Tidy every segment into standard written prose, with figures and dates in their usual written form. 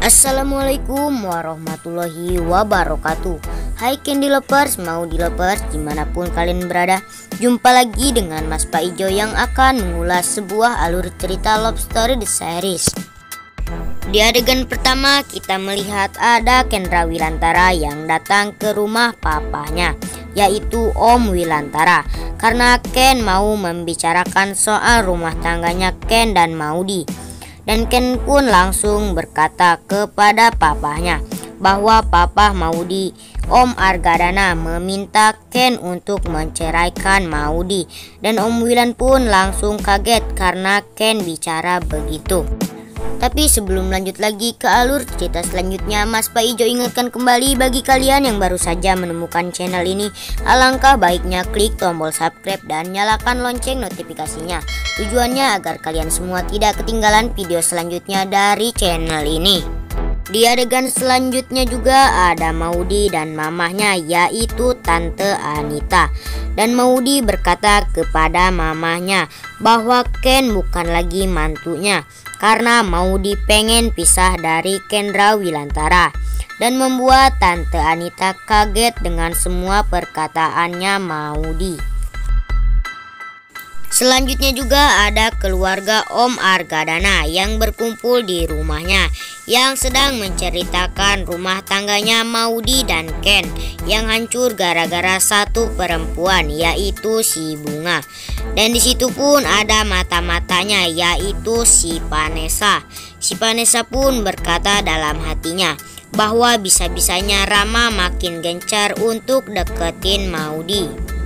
Assalamualaikum warahmatullahi wabarakatuh. Hai Candy Lovers, mau di Lovers dimanapun kalian berada, jumpa lagi dengan Mas Pak Ijo yang akan mengulas sebuah alur cerita Love Story The Series. Di adegan pertama kita melihat ada Kendra Wilantara yang datang ke rumah papahnya, yaitu Om Wilantara, karena Ken mau membicarakan soal rumah tangganya Ken dan Maudy. Dan Ken pun langsung berkata kepada papahnya bahwa papa Maudy, Om Argadana, meminta Ken untuk menceraikan Maudy. Dan Om Wilan pun langsung kaget karena Ken bicara begitu. Tapi sebelum lanjut lagi ke alur cerita selanjutnya, Mas Pak Ijo ingatkan kembali bagi kalian yang baru saja menemukan channel ini, alangkah baiknya klik tombol subscribe dan nyalakan lonceng notifikasinya. Tujuannya agar kalian semua tidak ketinggalan video selanjutnya dari channel ini. Di adegan selanjutnya juga ada Maudy dan mamahnya, yaitu Tante Anita. Dan Maudy berkata kepada mamahnya bahwa Ken bukan lagi mantunya, karena Maudy pengen pisah dari Kendra Wilantara. Dan membuat Tante Anita kaget dengan semua perkataannya Maudy. Selanjutnya juga ada keluarga Om Argadana yang berkumpul di rumahnya, yang sedang menceritakan rumah tangganya Maudy dan Ken yang hancur gara-gara satu perempuan, yaitu si Bunga. Dan disitu pun ada mata-matanya, yaitu si Vanessa. Si Vanessa pun berkata dalam hatinya bahwa bisa-bisanya Rama makin gencar untuk deketin Maudy.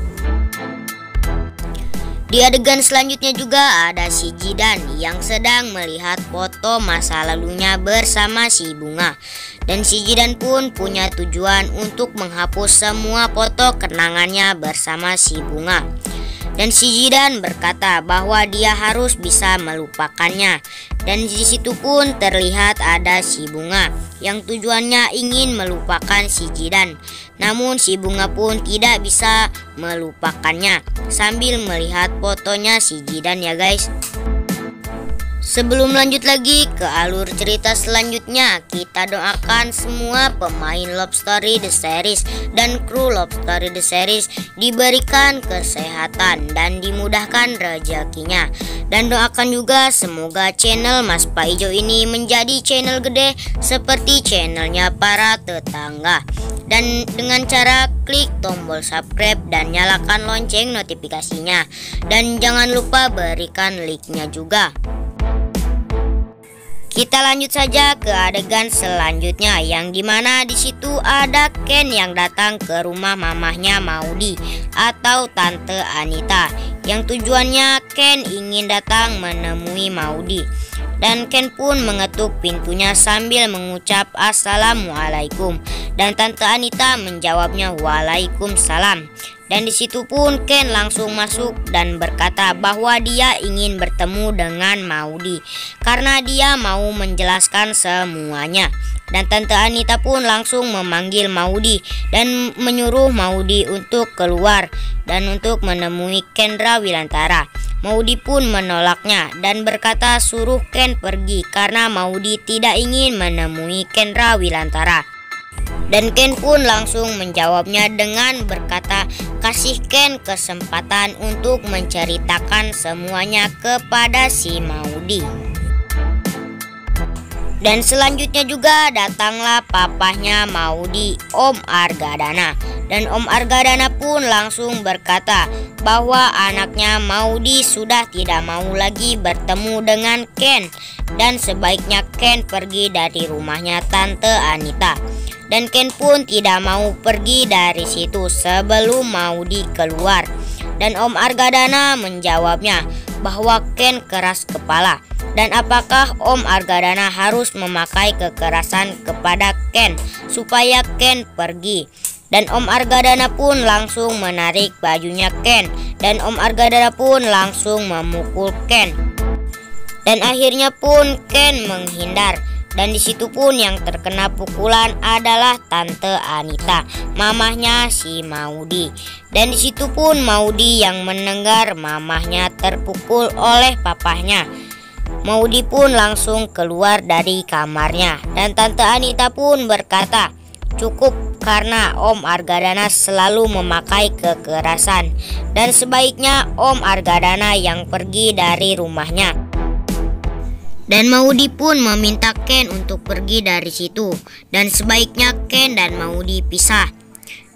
Di adegan selanjutnya juga ada si Jidan yang sedang melihat foto masa lalunya bersama si Bunga. Dan si Jidan pun punya tujuan untuk menghapus semua foto kenangannya bersama si Bunga. Dan si Jidan berkata bahwa dia harus bisa melupakannya. Dan di situ pun terlihat ada si Bunga yang tujuannya ingin melupakan si Jidan. Namun si Bunga pun tidak bisa melupakannya sambil melihat fotonya si Jidan ya guys. Sebelum lanjut lagi ke alur cerita selanjutnya, kita doakan semua pemain Love Story The Series dan kru Love Story The Series diberikan kesehatan dan dimudahkan rezekinya. Dan doakan juga semoga channel Mas Pak Ijo ini menjadi channel gede seperti channelnya para tetangga. Dan dengan cara klik tombol subscribe dan nyalakan lonceng notifikasinya. Dan jangan lupa berikan like-nya juga. Kita lanjut saja ke adegan selanjutnya, yang dimana di situ ada Ken yang datang ke rumah mamahnya Maudy atau Tante Anita, yang tujuannya Ken ingin datang menemui Maudy. Dan Ken pun mengetuk pintunya sambil mengucap Assalamualaikum. Dan Tante Anita menjawabnya Waalaikumsalam. Dan di situ pun Ken langsung masuk dan berkata bahwa dia ingin bertemu dengan Maudy karena dia mau menjelaskan semuanya. Dan Tante Anita pun langsung memanggil Maudy dan menyuruh Maudy untuk keluar dan untuk menemui Kendra Wilantara. Maudy pun menolaknya dan berkata suruh Ken pergi karena Maudy tidak ingin menemui Kendra Wilantara. Dan Ken pun langsung menjawabnya dengan berkata kasih Ken kesempatan untuk menceritakan semuanya kepada si Maudy. Dan selanjutnya juga datanglah papahnya Maudy, Om Argadana. Dan Om Argadana pun langsung berkata bahwa anaknya Maudy sudah tidak mau lagi bertemu dengan Ken. Dan sebaiknya Ken pergi dari rumahnya Tante Anita. Dan Ken pun tidak mau pergi dari situ sebelum Maudy keluar. Dan Om Argadana menjawabnya bahwa Ken keras kepala. Dan apakah Om Argadana harus memakai kekerasan kepada Ken supaya Ken pergi? Dan Om Argadana pun langsung menarik bajunya Ken. Dan Om Argadana pun langsung memukul Ken. Dan akhirnya pun Ken menghindar. Dan disitu pun yang terkena pukulan adalah Tante Anita, mamahnya si Maudy. Dan disitu pun Maudy yang mendengar mamahnya terpukul oleh papahnya. Maudi pun langsung keluar dari kamarnya dan Tante Anita pun berkata, "Cukup, karena Om Argadana selalu memakai kekerasan dan sebaiknya Om Argadana yang pergi dari rumahnya." Dan Maudi pun meminta Ken untuk pergi dari situ dan sebaiknya Ken dan Maudi pisah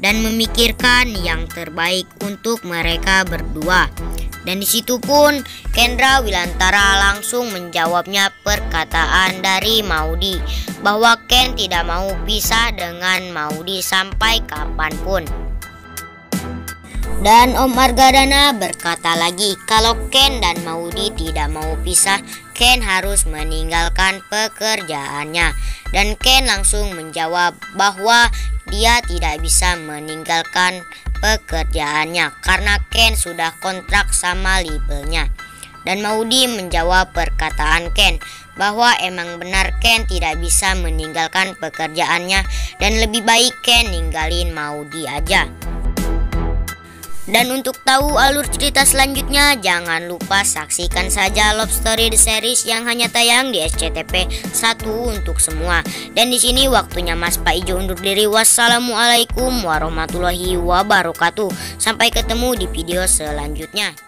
dan memikirkan yang terbaik untuk mereka berdua. Dan di situ pun Kendra Wilantara langsung menjawabnya perkataan dari Maudi bahwa Ken tidak mau pisah dengan Maudi sampai kapanpun. Dan Om Argadana berkata lagi kalau Ken dan Maudi tidak mau pisah, Ken harus meninggalkan pekerjaannya. Dan Ken langsung menjawab bahwa dia tidak bisa meninggalkan pekerjaannya karena Ken sudah kontrak sama labelnya. Dan Maudi menjawab perkataan Ken bahwa emang benar Ken tidak bisa meninggalkan pekerjaannya dan lebih baik Ken ninggalin Maudi aja. Dan untuk tahu alur cerita selanjutnya, jangan lupa saksikan saja Love Story The Series yang hanya tayang di SCTV 1 untuk semua. Dan di sini waktunya Mas Pak Ijo undur diri. Wassalamualaikum warahmatullahi wabarakatuh. Sampai ketemu di video selanjutnya.